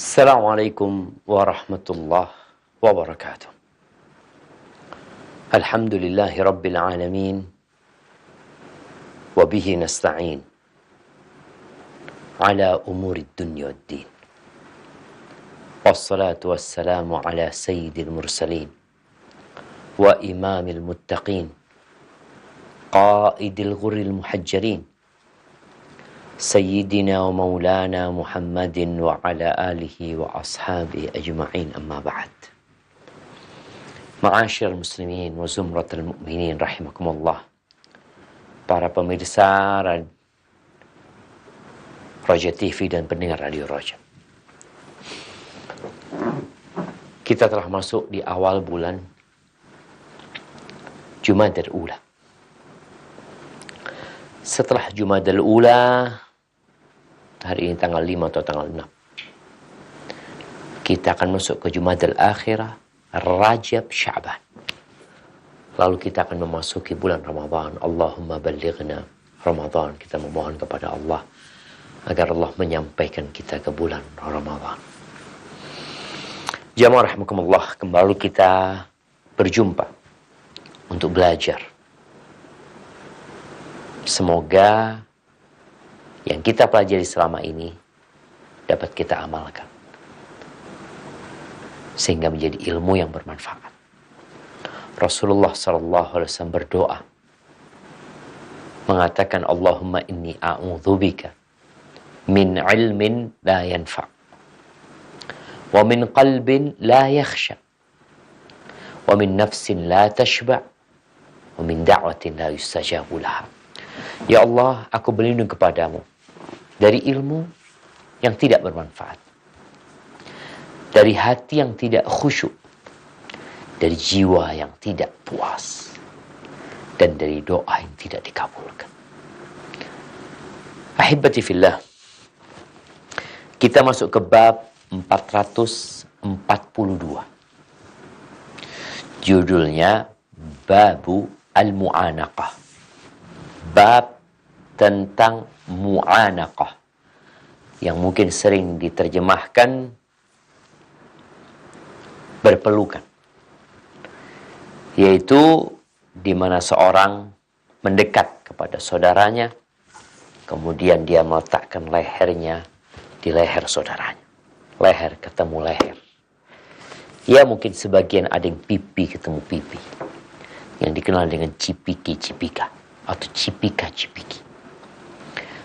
Assalamualaikum warahmatullahi wabarakatuh. Alhamdulillahi rabbil alamin. Wabihi nasta'in ala umuri dunya wad-din. Wassalatu wassalamu ala sayyidil mursalin wa imamil muttaqin qaidil ghurril muhajjalin Sayyidina wa maulana Muhammadin wa ala alihi wa ashabihi ajma'in, amma ba'd. Ma'asyar muslimin wa zumratul mu'minin rahimakumullah. Para pemirsa Raja TV dan pendengar Radio Raja. Kita telah masuk di awal bulan Jumadal Ula. Setelah Jumadal Ula, hari ini tanggal 5 atau tanggal 6. Kita akan masuk ke Jumadal Akhirah, Rajab, Sya'ban. Lalu kita akan memasuki bulan Ramadan. Allahumma ballighna Ramadan. Kita memohon kepada Allah agar Allah menyampaikan kita ke bulan Ramadan. Jamaah rahimakumullah, kembali kita berjumpa untuk belajar. Semoga yang kita pelajari selama ini dapat kita amalkan sehingga menjadi ilmu yang bermanfaat. Rasulullah SAW berdoa mengatakan, Allahumma inni a'udzubika min ilmin la yanfa' wa min qalbin la yakhsha wa min nafsin la tashba' wa min da'watin la yustajabu laha. Ya Allah, aku berlindung kepadamu dari ilmu yang tidak bermanfaat, dari hati yang tidak khusyuk, dari jiwa yang tidak puas, dan dari doa yang tidak dikabulkan. Ahibati fillah, kita masuk ke bab 442. Judulnya Babu Al-Mu'anaqah. Bab tentang mu'anaqah, yang mungkin sering diterjemahkan berpelukan, yaitu di mana seorang mendekat kepada saudaranya, kemudian dia meletakkan lehernya di leher saudaranya. Leher ketemu leher. Ya, mungkin sebagian ada yang pipi ketemu pipi, yang dikenal dengan cipiki-cipika atau cipika-cipiki.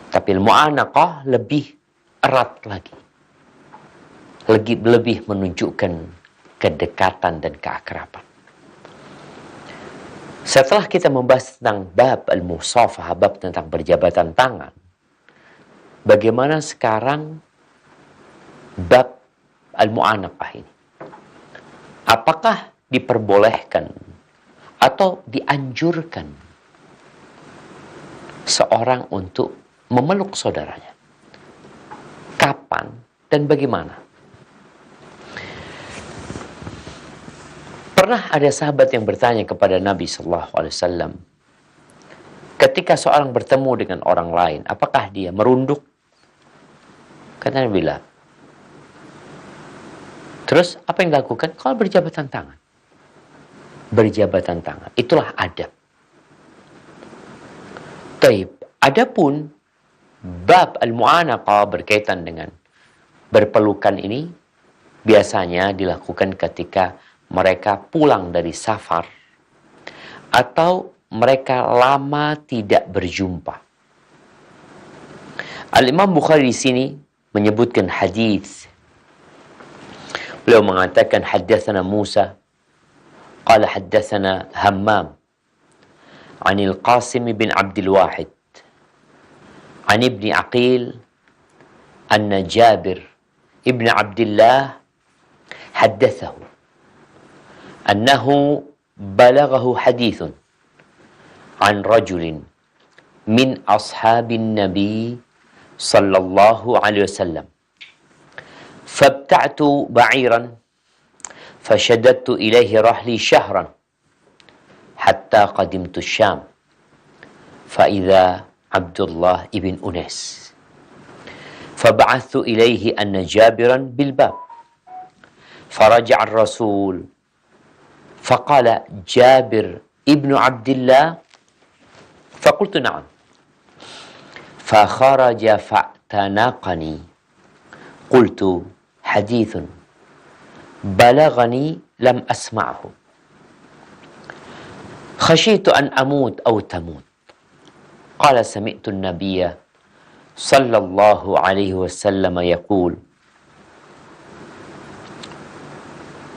Tapi al-mu'anaqah lebih erat lagi. Lebih menunjukkan kedekatan dan keakraban. Setelah kita membahas tentang bab al-musafah, bab tentang berjabatan tangan, bagaimana sekarang bab al-mu'anaqah ini? Apakah diperbolehkan atau dianjurkan seorang untuk memeluk saudaranya? Kapan dan bagaimana? Pernah ada sahabat yang bertanya kepada Nabi SAW, ketika seorang bertemu dengan orang lain, apakah dia merunduk? Kata Nabi, la. Terus apa yang dilakukan? Kalau berjabatan tangan. Berjabatan tangan, itulah adab. Taib. Adapun bab al-mu'anaqah berkaitan dengan berpelukan ini biasanya dilakukan ketika mereka pulang dari safar atau mereka lama tidak berjumpa. Al-Imam Bukhari di sini menyebutkan hadis. Beliau mengatakan haddatsana Musa qala haddatsana Hammam anil Qasim bin Abdul Wahid an Ibni Aqil anna Jabir ibn Abdullah haddathahu annahu balaghahu hadithun an rajulin min ashabin Nabi sallallahu alaihi wasallam fabta'tu ba'iran fashadadtu ilaihi rahli shahran hatta qadimtu Syam fa idza Abdullah ibn Unais فبعثت إليه أن جابرا بالباب فرجع الرسول فقال جابر ابن عبد الله فقلت نعم فخرج فاعتنقني قلت حديث بلغني لم أسمعه خشيت أن أموت أو تموت قال سمعت النبي صلى الله عليه وسلم يقول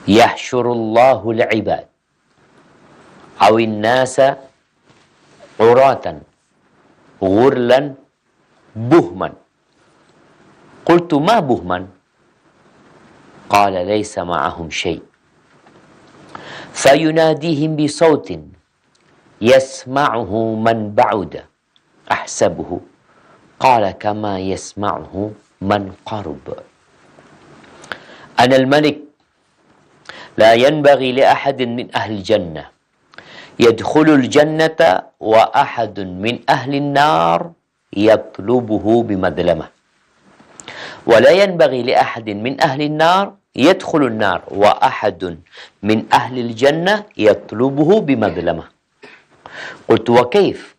يحشر الله العباد أو الناس عراة غرلا بهما قلت ما بهما قال ليس معهم شيء فيناديهم بصوت يسمعه من بعد أحسبه قال كما يسمعه من قرب أنا الملك لا ينبغي لأحد من أهل الجنة يدخل الجنة وأحد من أهل النار يطلبه بمظلمة ولا ينبغي لأحد من أهل النار يدخل النار وأحد من أهل الجنة يطلبه بمظلمة قلت وكيف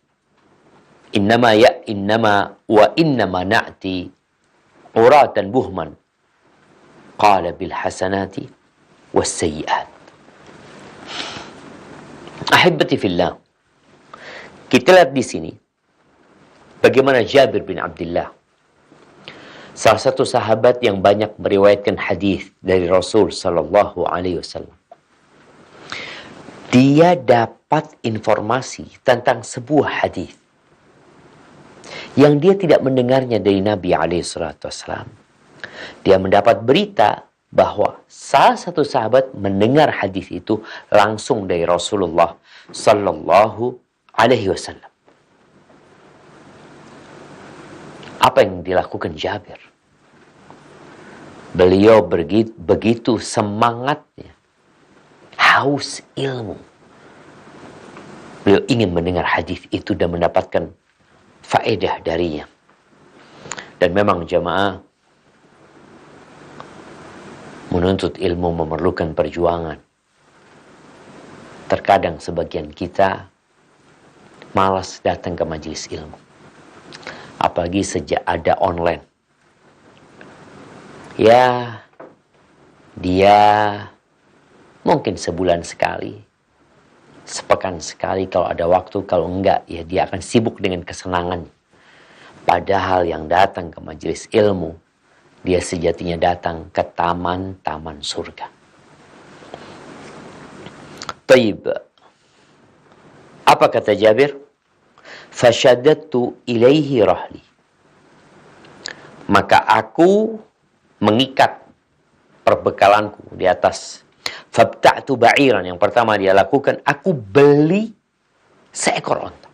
وإنما نأتي عراة بهما قال بالحسنات والسيئات. Ahibati fillah, kita lihat di sini bagaimana Jabir bin Abdullah, salah satu sahabat yang banyak meriwayatkan hadis dari Rasul sallallahu alaihi wasallam. Dia dapat informasi tentang sebuah hadis yang dia tidak mendengarnya dari Nabi alaihi salatu wasallam. Dia mendapat berita bahwa salah satu sahabat mendengar hadis itu langsung dari Rasulullah sallallahu alaihi wasallam. Apa yang dilakukan Jabir? Beliau begitu semangatnya, haus ilmu. Beliau ingin mendengar hadis itu dan mendapatkan faedah darinya. Dan memang jamaah, menuntut ilmu memerlukan perjuangan. Terkadang sebagian kita malas datang ke majelis ilmu. Apalagi sejak ada online. Ya, dia mungkin sebulan sekali, sepekan sekali kalau ada waktu. Kalau enggak, ya dia akan sibuk dengan kesenangan. Padahal yang datang ke majelis ilmu, dia sejatinya datang ke taman-taman surga. Taib. Apa kata Jabir? Fashaddatu ilaihi rahli. Maka aku mengikat perbekalanku di atas. Fabta'tu ba'iran. Yang pertama dia lakukan, aku beli seekor onta.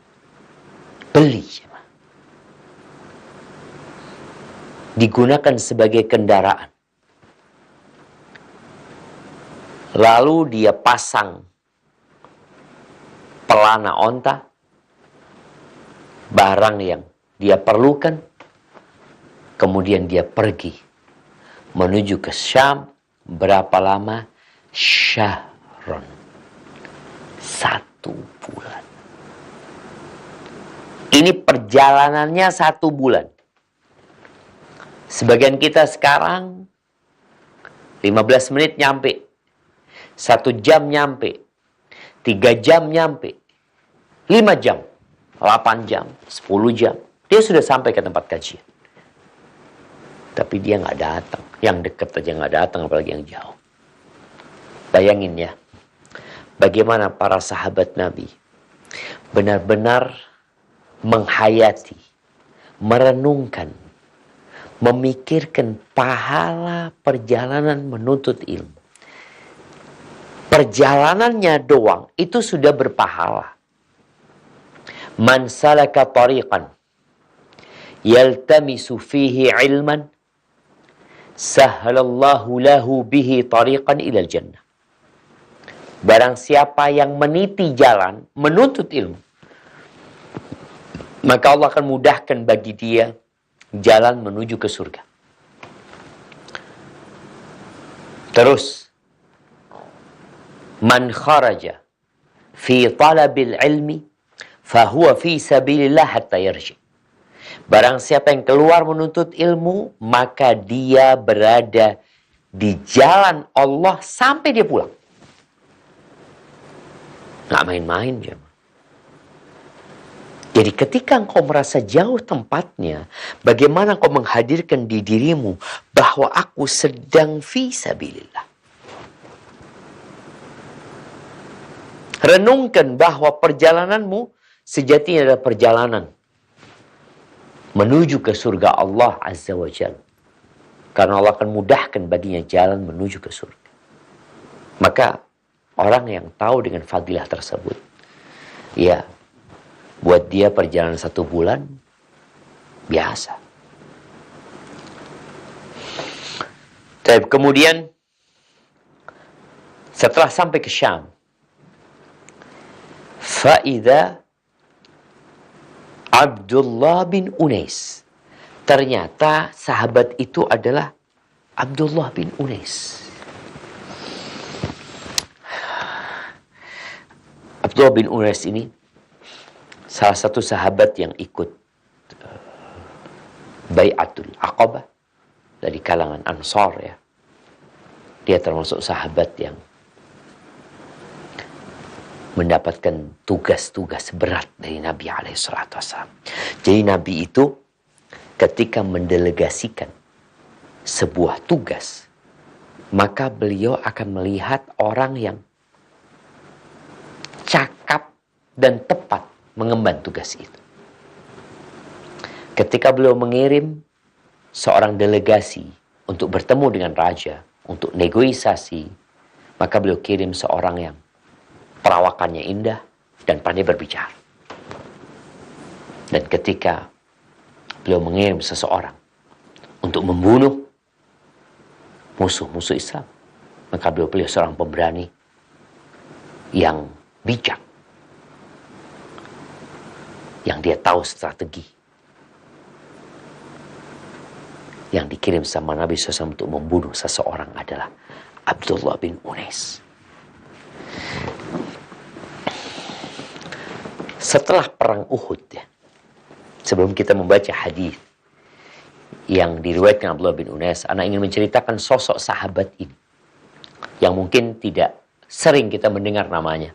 Beli. Digunakan sebagai kendaraan. Lalu dia pasang pelana onta, barang yang dia perlukan, kemudian dia pergi menuju ke Syam. Berapa lama? Syahrun. 1 bulan. Ini perjalanannya 1 bulan. Sebagian kita sekarang 15 menit nyampe, 1 jam nyampe, 3 jam nyampe, 5 jam, 8 jam, 10 jam. Dia sudah sampai ke tempat kajian. Tapi dia nggak datang. Yang dekat aja nggak datang, apalagi yang jauh. Bayangin ya, bagaimana para sahabat Nabi benar-benar menghayati, merenungkan, memikirkan pahala perjalanan menuntut ilmu. Perjalanannya doang itu sudah berpahala. Man salaka tariqan yaltamisu fihi ilman sahhalallahu lahu bihi tariqan ilal jannah. Barang siapa yang meniti jalan menuntut ilmu, maka Allah akan mudahkan bagi dia jalan menuju ke surga. Terus, man kharaja fi talabil ilmi fahuwa fi sabilillah hatta yarji. Barang siapa yang keluar menuntut ilmu, maka dia berada di jalan Allah sampai dia pulang. Nggak main-main, jemaah. Jadi ketika engkau merasa jauh tempatnya, bagaimana engkau menghadirkan di dirimu bahwa aku sedang fi sabilillah. Renungkan bahwa perjalananmu sejatinya adalah perjalanan menuju ke surga Allah Azza wa Jalla. Karena Allah akan mudahkan baginya jalan menuju ke surga. Maka orang yang tahu dengan fadilah tersebut, ya, buat dia perjalanan 1 bulan biasa. Tapi kemudian setelah sampai ke Syam, faida Abdullah bin Unais. Ternyata sahabat itu adalah Abdullah bin Unais. Abdullah bin Unais ini salah satu sahabat yang ikut Bai'atul Aqabah dari kalangan Ansar, ya. Dia termasuk sahabat yang mendapatkan tugas-tugas berat dari Nabi SAW. Jadi Nabi itu ketika mendelegasikan sebuah tugas, maka beliau akan melihat orang yang cakap dan tepat mengemban tugas itu. Ketika beliau mengirim seorang delegasi untuk bertemu dengan raja, untuk negosiasi, maka beliau kirim seorang yang perawakannya indah dan pandai berbicara. Dan ketika beliau mengirim seseorang untuk membunuh musuh-musuh Islam, maka beliau pilih seorang pemberani yang bijak, yang dia tahu strategi. Yang dikirim sama Nabi SAW untuk membunuh seseorang adalah Abdullah bin Unais. Setelah perang Uhud, ya, sebelum kita membaca hadis yang diriwayatkan Abdullah bin Unais, anak ingin menceritakan sosok sahabat ini yang mungkin tidak sering kita mendengar namanya.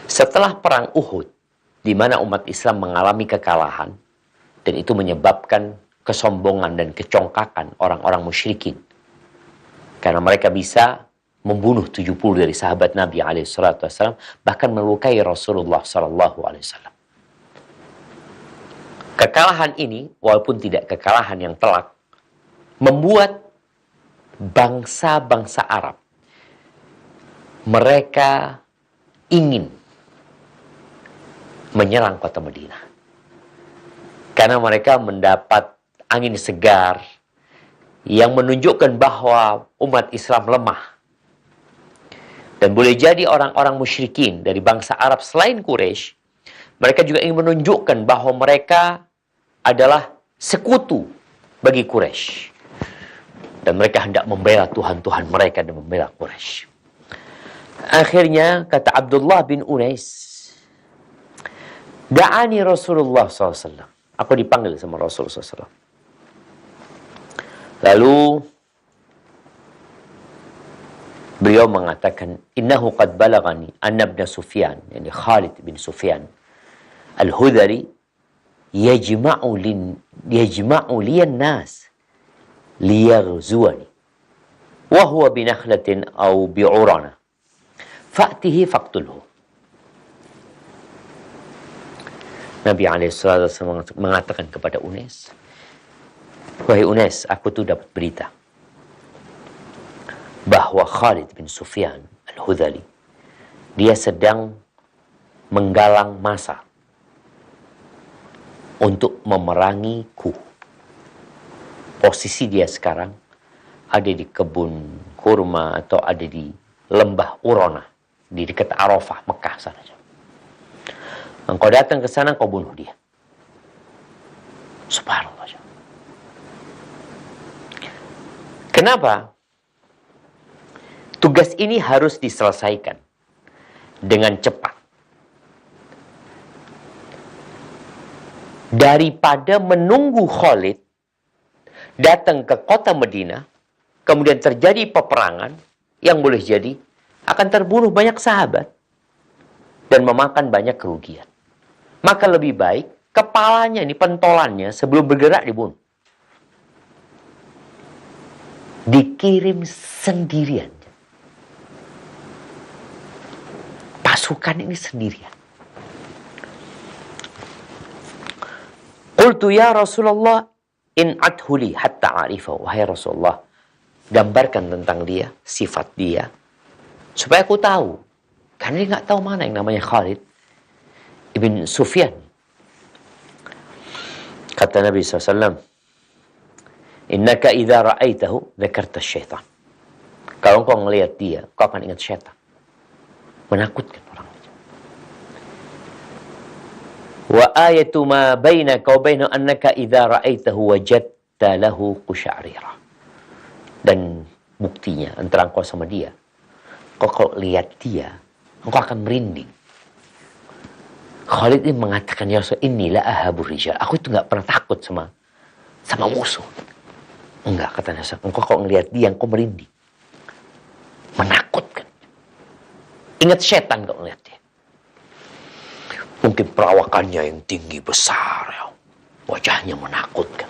Setelah perang Uhud, di mana umat Islam mengalami kekalahan, dan itu menyebabkan kesombongan dan kecongkakan orang-orang musyrikin, karena mereka bisa membunuh 70 dari sahabat Nabi SAW, bahkan melukai Rasulullah SAW. Kekalahan ini, walaupun tidak kekalahan yang telak, membuat bangsa-bangsa Arab, mereka ingin menyerang kota Madinah. Karena mereka mendapat angin segar yang menunjukkan bahwa umat Islam lemah. Dan boleh jadi orang-orang musyrikin dari bangsa Arab selain Quraisy, mereka juga ingin menunjukkan bahwa mereka adalah sekutu bagi Quraisy. Dan mereka hendak membela Tuhan-Tuhan mereka dan membela Quraisy. Akhirnya kata Abdullah bin Unais, da'ani Rasulullah SAW. Aku dipanggil sama Rasulullah SAW. Lalu beliau mengatakan, innahu qad balagani anna ibn Sufyan, yani Khalid bin Sufyan al-Hudhari, yajma'u liyan nas liyaghzuwani wa huwa binakhlatin aw bi'urana fa'tihi faqtulhu. Nabi SAW mengatakan kepada Unais, wahai Unais, aku tuh dapat berita bahwa Khalid bin Sufyan al-Hudhali, dia sedang menggalang massa untuk memerangiku. Posisi dia sekarang ada di kebun kurma atau ada di lembah Urona, di dekat Arafah, Mekah sana. Engkau datang ke sana, kau bunuh dia. Subhanallah. Kenapa? Tugas ini harus diselesaikan dengan cepat. Daripada menunggu Khalid datang ke kota Madinah, kemudian terjadi peperangan yang boleh jadi akan terbunuh banyak sahabat dan memakan banyak kerugian. Maka lebih baik kepalanya ini, pentolannya sebelum bergerak dibunuh. Dikirim sendirian. Pasukan ini sendirian. Qultu ya Rasulullah in adhuli hatta a'rifahu. Wahai Rasulullah, gambarkan tentang dia, sifat dia, supaya aku tahu. Karena dia nggak tahu mana yang namanya Khalid ibn Sufyan. Kata Nabi SAW, innaka idza ra'aitahu dzakarta syaitan. Kalau engkau melihat dia, kau akan ingat syaitan. Menakutkan orang itu. Wa ayatu ma bainaka wa bainahu annaka idza ra'aitahu wajadta lahu qusya'rira. Dan buktinya antara engkau sama dia, kau kalau lihat dia, engkau akan merinding. Khalid ini mengatakan, ya Rasul, inilah ahabur rijal. Aku itu nggak pernah takut sama musuh. Enggak, katanya, engkau kalau ngelihat dia, engkau merinding. Menakutkan. Ingat setan kalau ngelihat dia. Mungkin perawakannya yang tinggi besar, ya. Wajahnya menakutkan.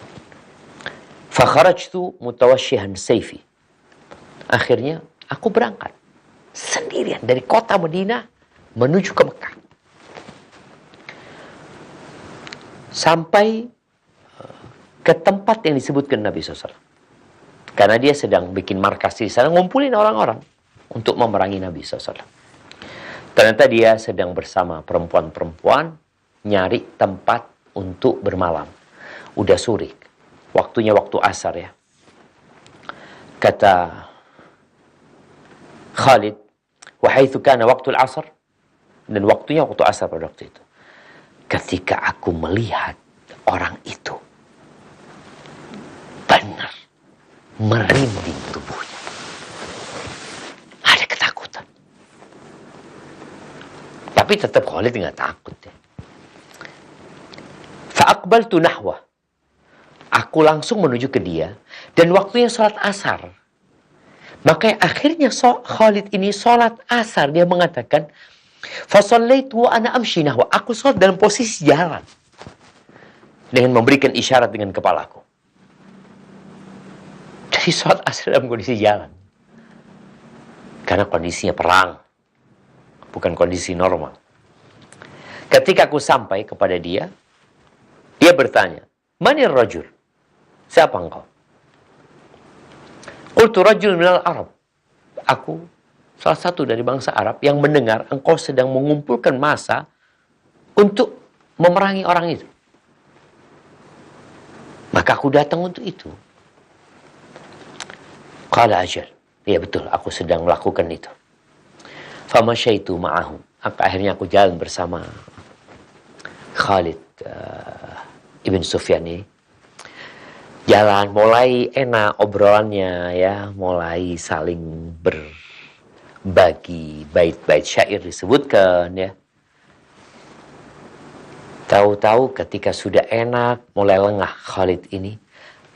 Fakharajtu mutawashihan sayfi. Akhirnya aku berangkat sendirian dari kota Madinah menuju ke Mekah. Sampai ke tempat yang disebutkan Nabi SAW. Karena dia sedang bikin markas di sana, ngumpulin orang-orang untuk memerangi Nabi SAW. Ternyata dia sedang bersama perempuan-perempuan nyari tempat untuk bermalam. Udah sore, waktunya waktu asar ya. Kata Khalid, wahaitsu kana waktu asar, dan waktunya waktu asar pada waktu itu. Ketika aku melihat orang itu, benar merinding tubuhnya. Ada ketakutan. Tapi tetap Khalid nggak takut ya. Fa'aqbaltu nahwah. Aku langsung menuju ke dia. Dan waktunya sholat asar. Maka akhirnya Khalid ini sholat asar. Dia mengatakan, fasallaitu wa ana amshi nahwa. Aku sholat dalam posisi jalan. Dengan memberikan isyarat dengan kepalaku. Jadi sholat asar dalam kondisi jalan. Karena kondisinya perang. Bukan kondisi normal. Ketika aku sampai kepada dia, dia bertanya, manir rajul? Siapa engkau? Qultu rajul minal Arab. Aku salah satu dari bangsa Arab yang mendengar engkau sedang mengumpulkan massa untuk memerangi orang itu. Maka aku datang untuk itu. Qala ajal. Ya betul, aku sedang melakukan itu. Famasyaitu ma'ahu. Akhirnya aku jalan bersama Khalid ibn Sufyan ini. Jalan mulai enak obrolannya ya, mulai saling berbagi bait-bait syair disebutkan ya. Tahu-tahu ketika sudah enak, mulai lengah Khalid ini,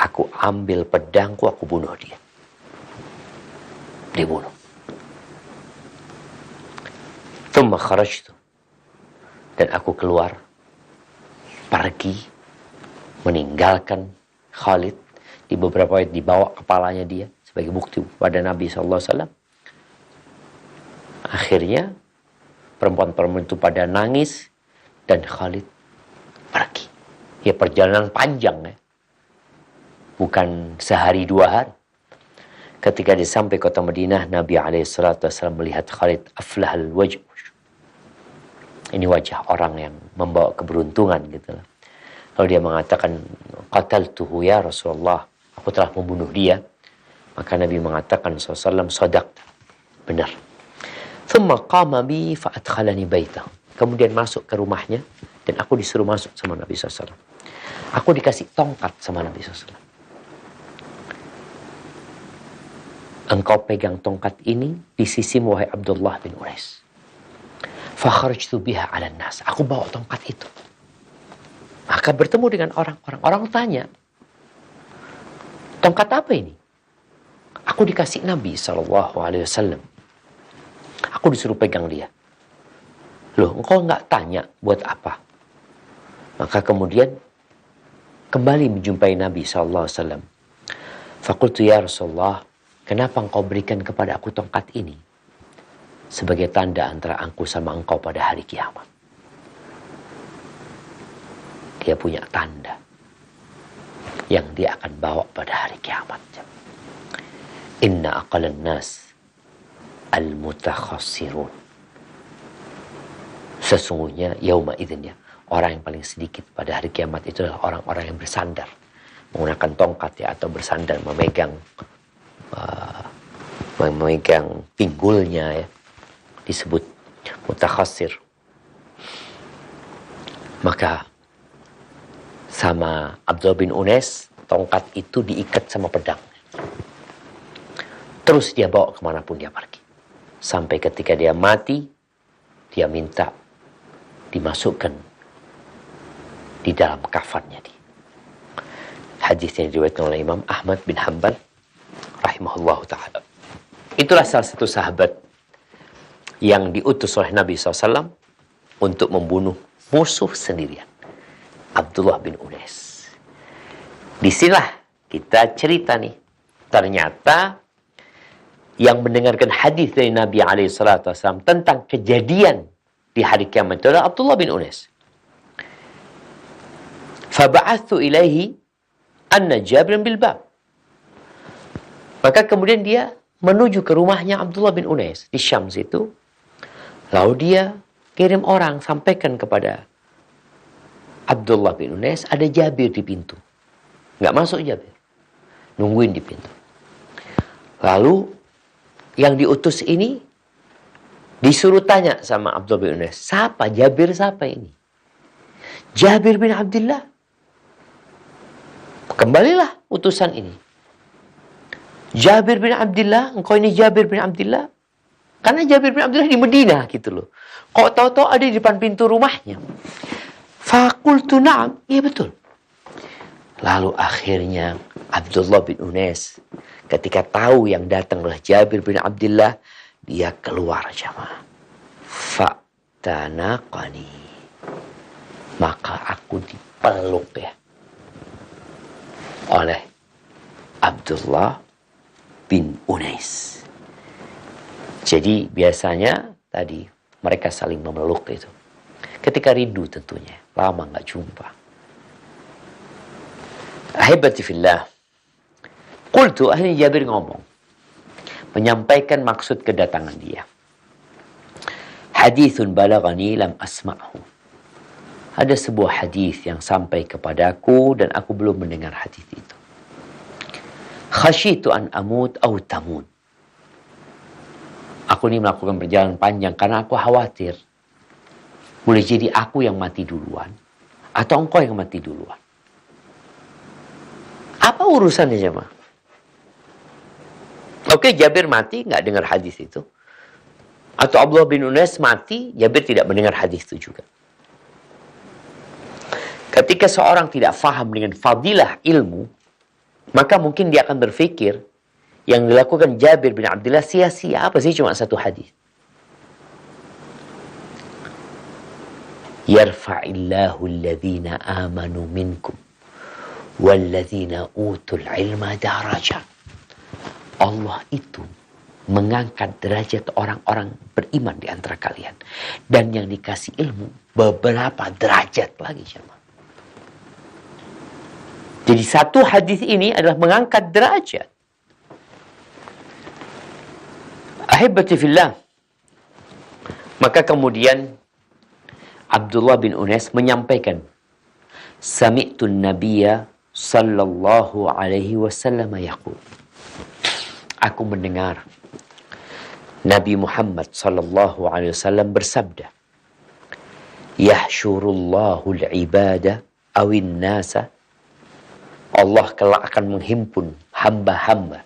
aku ambil pedangku, aku bunuh dia. Dibunuh. Thumma kharajtu. Dan aku keluar, pergi, meninggalkan Khalid. Di beberapa ayat dibawa kepalanya dia sebagai bukti pada Nabi SAW. Akhirnya perempuan-perempuan itu pada nangis dan Khalid pergi. Ya perjalanan panjang ya. Bukan sehari dua hari. Ketika dia sampai kota Madinah, Nabi SAW melihat Khalid aflahal wajh. Ini wajah orang yang membawa keberuntungan gitu lah. Lalu dia mengatakan, qataltuhu ya Rasulullah. Aku telah membunuh dia. Maka Nabi mengatakan SAW, sadaqta. Benar. Thumma qama bi fa'adkhalani baitah. Kemudian masuk ke rumahnya. Dan aku disuruh masuk sama Nabi SAW. Aku dikasih tongkat sama Nabi SAW. Engkau pegang tongkat ini di sisimu, wahai Abdullah bin Unais. Fakharajtu biha 'alan nas. Aku bawa tongkat itu. Maka bertemu dengan orang-orang. Orang tanya, tongkat apa ini? Aku dikasih Nabi SAW. Aku disuruh pegang dia. Loh, engkau nggak tanya buat apa? Maka kemudian kembali menjumpai Nabi SAW. Fakultu ya Rasulullah, kenapa engkau berikan kepada aku tongkat ini? Sebagai tanda antara aku sama engkau pada hari kiamat. Dia punya tanda yang dia akan bawa pada hari kiamat. Inna aqalan nas al-mutakhassirun. Sesungguhnya yauma idzinnya, orang yang paling sedikit pada hari kiamat itu adalah orang-orang yang bersandar menggunakan tongkat ya, atau bersandar memegang pinggulnya ya, disebut mutakhassir. Maka sama Abdullah bin Unais, tongkat itu diikat sama pedang. Terus dia bawa kemanapun dia pergi. Sampai ketika dia mati, dia minta dimasukkan di dalam kafannya dia. Hadis yang diriwayatkan oleh Imam Ahmad bin Hanbal rahimahullahu ta'ala. Itulah salah satu sahabat yang diutus oleh Nabi SAW untuk membunuh musuh sendirian, Abdullah bin Unais. Disinilah kita cerita nih. Ternyata yang mendengarkan hadis dari Nabi SAW tentang kejadian di hari kiamat itu adalah Abdullah bin Unais. Faba'athu ilaihi anna Jabir bil bab. Maka kemudian dia menuju ke rumahnya Abdullah bin Unais di Syam situ. Lalu dia kirim orang sampaikan kepada Abdullah bin Unais, ada Jabir di pintu. Nggak masuk Jabir. Nungguin di pintu. Lalu yang diutus ini disuruh tanya sama Abdullah bin Unais, siapa Jabir, siapa ini? Jabir bin Abdullah. Kembalilah utusan ini. Jabir bin Abdullah, engkau ini Jabir bin Abdullah? Karena Jabir bin Abdullah di Madinah gitu loh. Kok tahu-tahu ada di depan pintu rumahnya. Fakultu na'am, iya betul. Lalu akhirnya Abdullah bin Unais ketika tahu yang datang adalah Jabir bin Abdullah, dia keluar jamaah. Fa'tanaqani. Maka aku dipeluk ya oleh Abdullah bin Unais. Jadi biasanya tadi mereka saling memeluk itu. Ketika rindu tentunya, lama nggak jumpa. Ahibati fillah. Qultu, akhirnya Jabir ngomong. Menyampaikan maksud kedatangan dia. Hadithun balagani lam asma'hu. Ada sebuah hadis yang sampai kepadaku dan aku belum mendengar hadis itu. Khasyitu an amut aw tamut. Aku ini melakukan perjalanan panjang karena aku khawatir. Boleh jadi aku yang mati duluan atau engkau yang mati duluan. Apa urusannya jemaah? Oke, Jabir mati nggak dengar hadis itu. Atau Abdullah bin Unais mati, Jabir tidak mendengar hadis itu juga. Ketika seorang tidak faham dengan fadilah ilmu, maka mungkin dia akan berpikir yang dilakukan Jabir bin Abdullah sia-sia. Apa sih cuma satu hadis? Yarfa'illahu alladhina amanu minkum walladhina utul ilma darajat. Allah itu mengangkat derajat orang-orang beriman di antara kalian. Dan yang dikasih ilmu beberapa derajat lagi jemaah. Jadi satu hadis ini adalah mengangkat derajat. Ahibati fillah. Maka kemudian Abdullah bin Unais menyampaikan, Sami'tun Nabiyya sallallahu alaihi wasallam yaqul. Aku mendengar Nabi Muhammad sallallahu alaihi wasallam bersabda, Yahsyurullahu al-ibada awin nasa, Allah kelak akan menghimpun hamba-hamba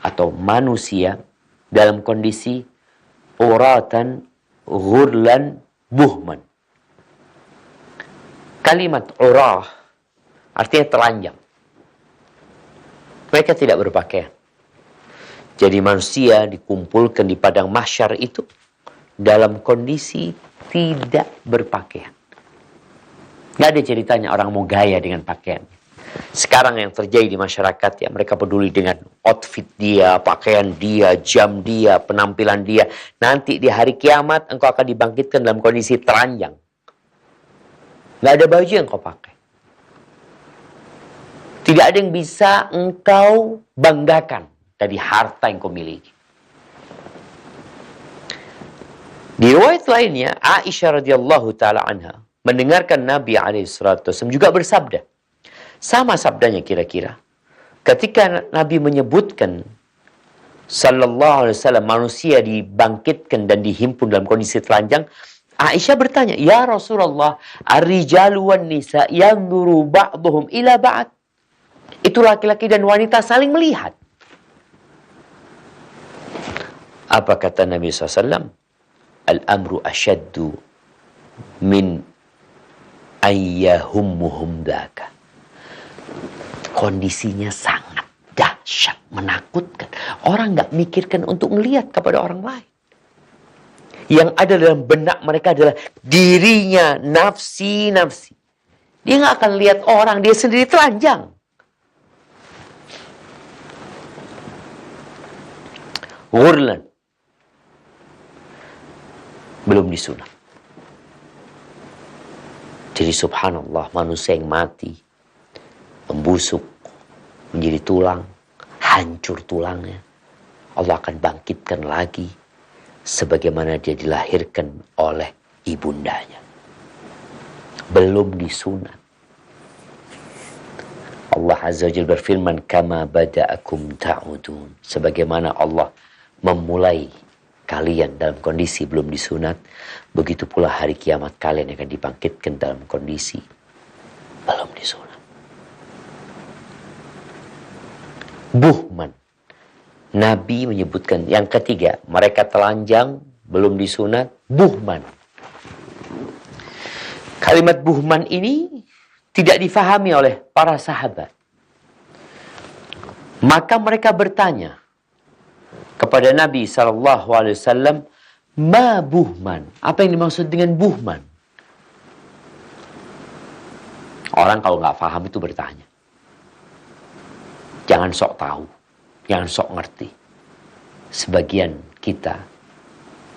atau manusia dalam kondisi uratan, ghurlan, buhman. Kalimat urah artinya telanjang. Mereka tidak berpakaian. Jadi manusia dikumpulkan di padang mahsyar itu dalam kondisi tidak berpakaian. Gak ada ceritanya orang mau gaya dengan pakaian. Sekarang yang terjadi di masyarakat ya, mereka peduli dengan outfit dia, pakaian dia, jam dia, penampilan dia. Nanti di hari kiamat engkau akan dibangkitkan dalam kondisi telanjang. Gak ada baju yang kau pakai. Tidak ada yang bisa engkau banggakan dari harta yang kau miliki. Di riwayat lainnya, Aisyah radhiyallahu taala anha mendengarkan Nabi SAW juga bersabda. Sama sabdanya kira-kira. Ketika Nabi menyebutkan sallallahu alaihi wasallam manusia dibangkitkan dan dihimpun dalam kondisi telanjang, Aisyah bertanya, "Ya Rasulullah, ar-rijalu wan nisa yanzuru ba'dhum ila ba'd?" Itu laki-laki dan wanita saling melihat. Apa kata Nabi SAW? Al-amru asyaddu min ayyahummuhum dhaka. Kondisinya sangat dahsyat, menakutkan. Orang nggak mikirkan untuk melihat kepada orang lain. Yang ada dalam benak mereka adalah dirinya, nafsi. Dia nggak akan lihat orang, dia sendiri telanjang. Ghurlan. Belum disunat. Jadi subhanallah, manusia yang mati, membusuk, menjadi tulang, hancur tulangnya, Allah akan bangkitkan lagi sebagaimana dia dilahirkan oleh ibundanya. Belum disunat. Allah Azza wa Jalla berfirman, kama bada'akum ta'udun. Sebagaimana Allah memulai kalian dalam kondisi belum disunat, begitu pula hari kiamat kalian akan dibangkitkan dalam kondisi belum disunat. Buhman. Nabi menyebutkan yang ketiga, mereka telanjang, belum disunat, buhman. Kalimat buhman ini tidak difahami oleh para sahabat. Maka mereka bertanya kepada Nabi SAW, ma buhman? Apa yang dimaksud dengan buhman? Orang kalau nggak paham itu bertanya. Jangan sok tahu, jangan sok ngerti. Sebagian kita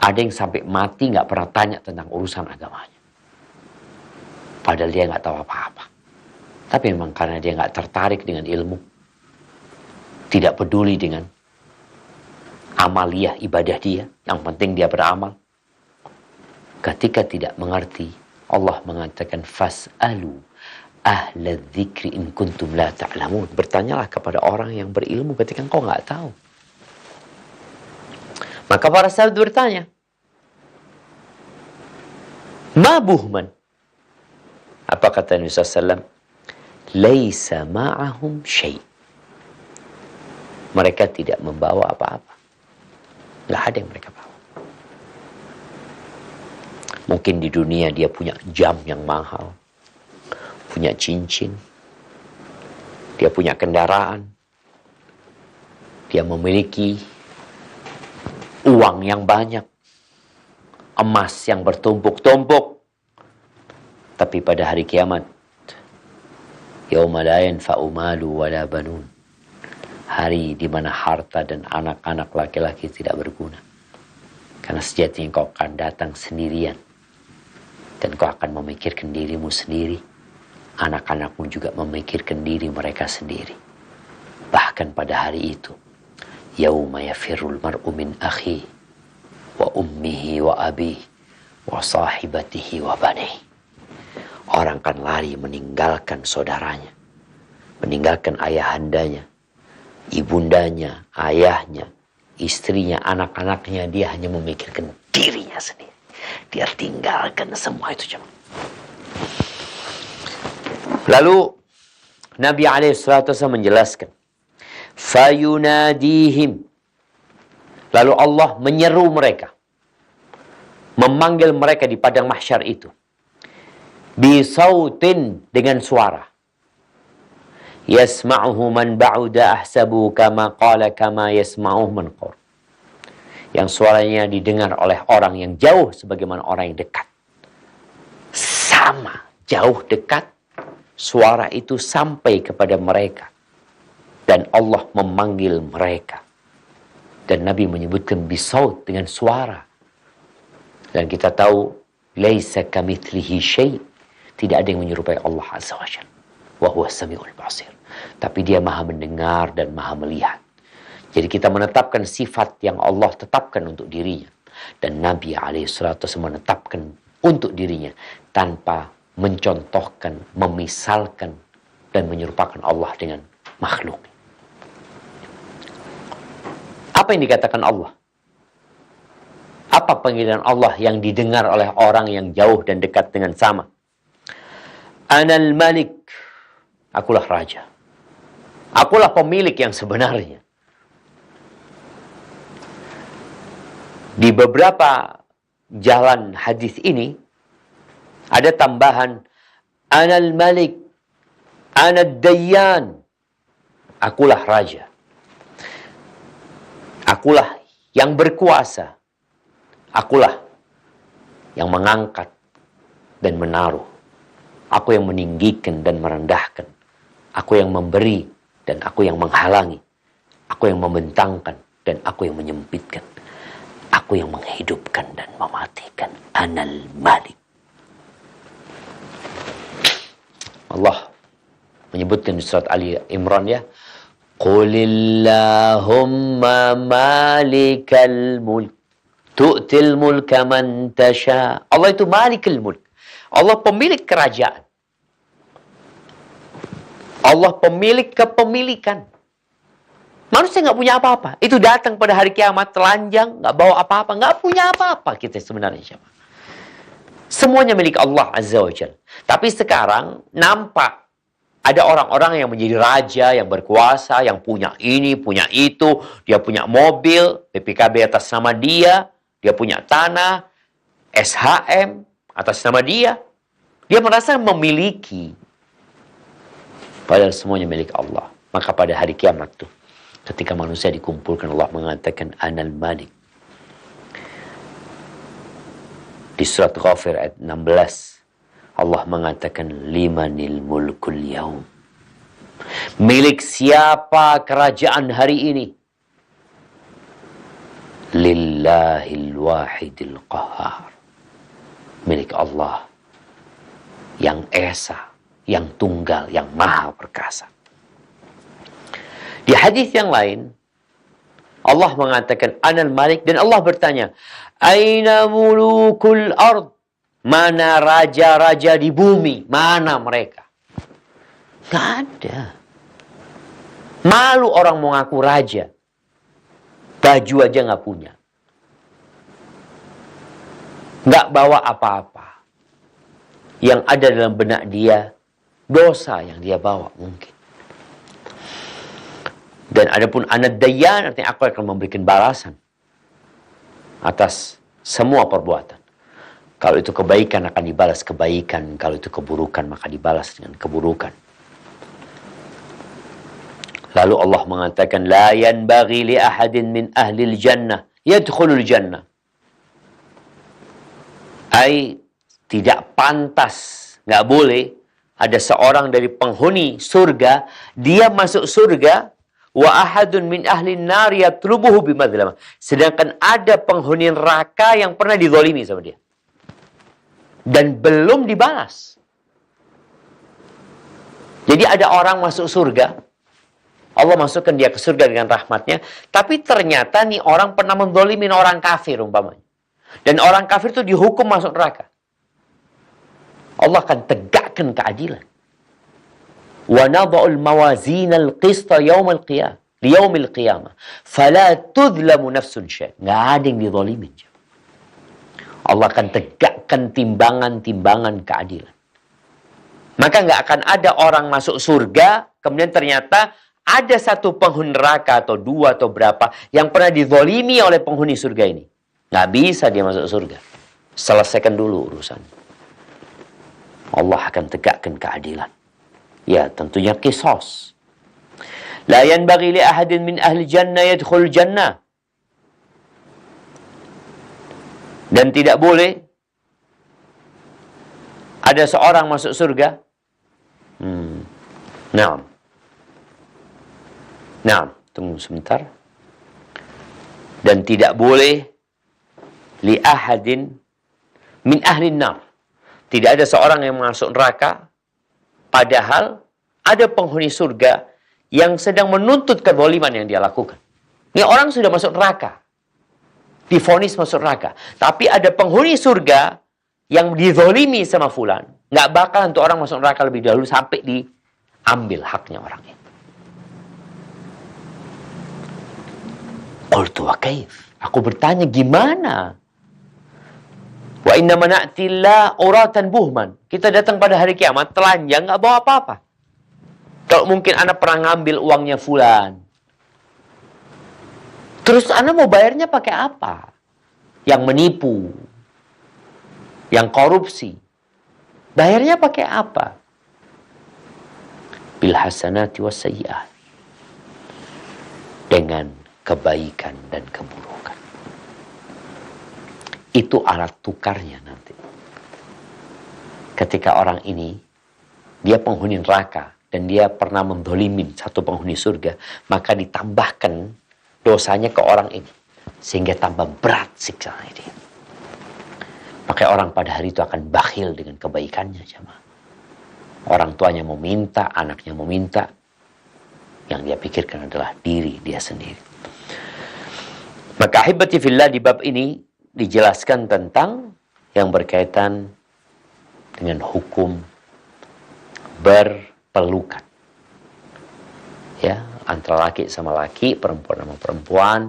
ada yang sampai mati nggak pernah tanya tentang urusan agamanya. Padahal dia nggak tahu apa-apa. Tapi memang karena dia nggak tertarik dengan ilmu, tidak peduli dengan amaliyah ibadah dia, yang penting dia beramal. Ketika tidak mengerti, Allah mengatakan fas'alu ahla dzikri in kuntum la ta'lamun. Bertanyalah kepada orang yang berilmu ketika engkau nggak tahu. Maka para sahabat bertanya, ma buhman? Apa kata Nabi SAW? Laisa ma'ahum syai'. Mereka tidak membawa apa-apa. Nggak ada yang mereka bawa. Mungkin di dunia dia punya jam yang mahal, punya cincin, dia punya kendaraan, dia memiliki uang yang banyak, emas yang bertumpuk-tumpuk. Tapi pada hari kiamat, yauma la yanfa'u malu wala banun, hari di mana harta dan anak-anak laki-laki tidak berguna. Karena sejatinya kau akan datang sendirian. Dan kau akan memikirkan dirimu sendiri. Anak-anakmu juga memikirkan diri mereka sendiri. Bahkan pada hari itu, yauma yafirul mar'u min akhi wa ummihi wa abihi wa sahibatihi wa banihi. Orang akan lari meninggalkan saudaranya, meninggalkan ayahandanya, ibundanya, ayahnya, istrinya, anak-anaknya. Dia hanya memikirkan dirinya sendiri. Dia tinggalkan semua itu. Lalu Nabi SAW menjelaskan, fayunadihim, lalu Allah menyeru mereka, memanggil mereka di padang mahsyar itu, bisautin, dengan suara, yasma'uhu man ba'uda ahsabu kama qala kama yasma'uhu man qur, yang suaranya didengar oleh orang yang jauh sebagaimana orang yang dekat. Sama, jauh dekat, suara itu sampai kepada mereka. Dan Allah memanggil mereka. Dan Nabi menyebutkan bisaut, dengan suara. Dan kita tahu, laisa kamitslihi syai', tidak ada yang menyerupai Allah Azza wa Jalla. Wa huwa samiul basir. Tapi dia maha mendengar dan maha melihat. Jadi kita menetapkan sifat yang Allah tetapkan untuk dirinya. Dan Nabi SAW menetapkan untuk dirinya tanpa mencontohkan, memisalkan, dan menyerupakan Allah dengan makhluk. Apa yang dikatakan Allah? Apa panggilan Allah yang didengar oleh orang yang jauh dan dekat dengan sama? Anal Malik, akulah raja. Akulah pemilik yang sebenarnya. Di beberapa jalan hadis ini ada tambahan Anal Malik, Anad Dayyan, akulah raja. Akulah yang berkuasa. Akulah yang mengangkat dan menaruh. Aku yang meninggikan dan merendahkan. Aku yang memberi dan aku yang menghalangi. Aku yang membentangkan dan aku yang menyempitkan. Aku yang menghidupkan dan mematikan. Anal Malik. Allah menyebutkan di surat Ali Imran, ya, Qulillahumma malikal mulk tu'til mulka man tasha. Allah itu malikal mulk. Allah pemilik kerajaan. Allah pemilik kepemilikan. Manusia nggak punya apa-apa. Itu datang pada hari kiamat telanjang, nggak bawa apa-apa, nggak punya apa-apa kita sebenarnya siapa. Semuanya milik Allah Azza wa Jalla. Tapi sekarang nampak ada orang-orang yang menjadi raja, yang berkuasa, yang punya ini, punya itu. Dia punya mobil, PPKB atas nama dia. Dia punya tanah, SHM atas nama dia. Dia merasa memiliki. Padahal semuanya milik Allah. Maka pada hari kiamat tuh, ketika manusia dikumpulkan, Allah mengatakan Anal Malik. Di surat Ghafir ayat 16. Allah mengatakan limanil mulkul yaum. Milik siapa kerajaan hari ini? Lillahil wahidil qahar. Milik Allah yang esa, yang tunggal, yang maha perkasa. Di hadis yang lain Allah mengatakan Anal Malik, dan Allah bertanya, Aina mulukul ard? Mana raja-raja di bumi? Mana mereka? Gak ada. Malu orang mau ngaku raja. Baju aja gak punya. Gak bawa apa-apa. Yang ada dalam benak dia, dosa yang dia bawa mungkin. Dan adapun Anad Dayyan, artinya aku akan memberikan balasan atas semua perbuatan. Kalau itu kebaikan akan dibalas kebaikan. Kalau itu keburukan maka dibalas dengan keburukan. Lalu Allah mengatakan, La yanbaghi li ahadin min ahlil jannah yadkhulul jannah. Tidak pantas, nggak boleh ada seorang dari penghuni surga, dia masuk surga, wa ahadun min ahlin nar yatlubuhu bimadlamah. Sedangkan ada penghuni neraka yang pernah dizalimi sama dia. Dan belum dibalas. Jadi ada orang masuk surga, Allah masukkan dia ke surga dengan rahmatnya, tapi ternyata nih orang pernah menzalimin orang kafir umpamanya. Dan orang kafir itu dihukum masuk neraka. Allah akan tegakkan keadilan. Wa nadha'ul mawazinal qista yaumil qiyamah. Fala tudlamu nafsun syai'. Nggak ada yang dizalimin. Allah akan tegakkan timbangan-timbangan keadilan. Maka nggak akan ada orang masuk surga, kemudian ternyata ada satu penghuni neraka atau dua atau berapa yang pernah dizolimi oleh penghuni surga ini. Nggak bisa dia masuk surga. Selesaikan dulu urusan. Allah akan tegakkan keadilan. Ya, tentunya qisas. La yanbaghi li ahadin min ahli jannah yadkhul jannah. Dan tidak boleh ada seorang masuk surga. Nah, tunggu sebentar. Dan tidak boleh li ahadin min ahli nar. Tidak ada seorang yang masuk neraka, padahal ada penghuni surga yang sedang menuntut kezaliman yang dia lakukan. Ini orang sudah masuk neraka, divonis masuk neraka, tapi ada penghuni surga yang dizalimi sama fulan. Nggak bakal untuk orang masuk neraka lebih dahulu sampai diambil haknya orang itu. Qultu wa kaif? Aku bertanya, gimana? Wa inna mana'tillah uratan buhman. Kita datang pada hari kiamat telanjang, nggak bawa apa-apa. Kalau mungkin anak pernah ngambil uangnya fulan, terus anak mau bayarnya pakai apa? Yang menipu, yang korupsi, bayarnya pakai apa? Bil hasanati was sayyi'at. Dengan kebaikan dan keburukan. Itu alat tukarnya nanti. Ketika orang ini, dia penghuni neraka, dan dia pernah mendolimin satu penghuni surga, maka ditambahkan dosanya ke orang ini. Sehingga tambah berat siksa ini. Maka orang pada hari itu akan bakhil dengan kebaikannya. Jamaah. Orang tuanya mau minta, anaknya mau minta. Yang dia pikirkan adalah diri dia sendiri. Maka ahibati fillah, di bab ini dijelaskan tentang yang berkaitan dengan hukum berpelukan. Ya, antara laki sama laki, perempuan sama perempuan,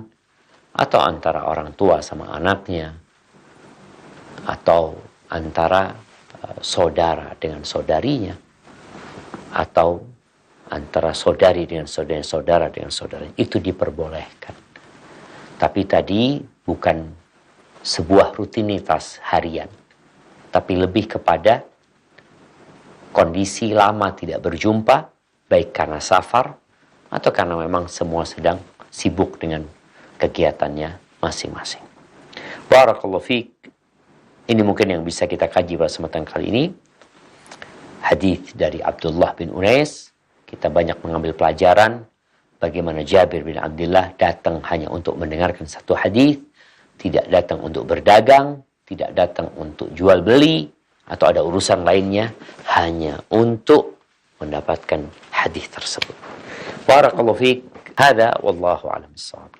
atau antara orang tua sama anaknya, atau antara saudara dengan saudarinya, atau antara saudari dengan saudara dengan saudaranya. Itu diperbolehkan. Tapi tadi bukan sebuah rutinitas harian, tapi lebih kepada kondisi lama tidak berjumpa, baik karena safar atau karena memang semua sedang sibuk dengan kegiatannya masing-masing. Barakallahu fiik. Ini mungkin yang bisa kita kaji pada kesempatan kali ini. Hadis dari Abdullah bin Unais. Kita banyak mengambil pelajaran bagaimana Jabir bin Abdullah datang hanya untuk mendengarkan satu hadis, tidak datang untuk berdagang, tidak datang untuk jual beli atau ada urusan lainnya, hanya untuk mendapatkan hadis tersebut. Barakallahu fiik. Hada wallahu a'lam bissawab.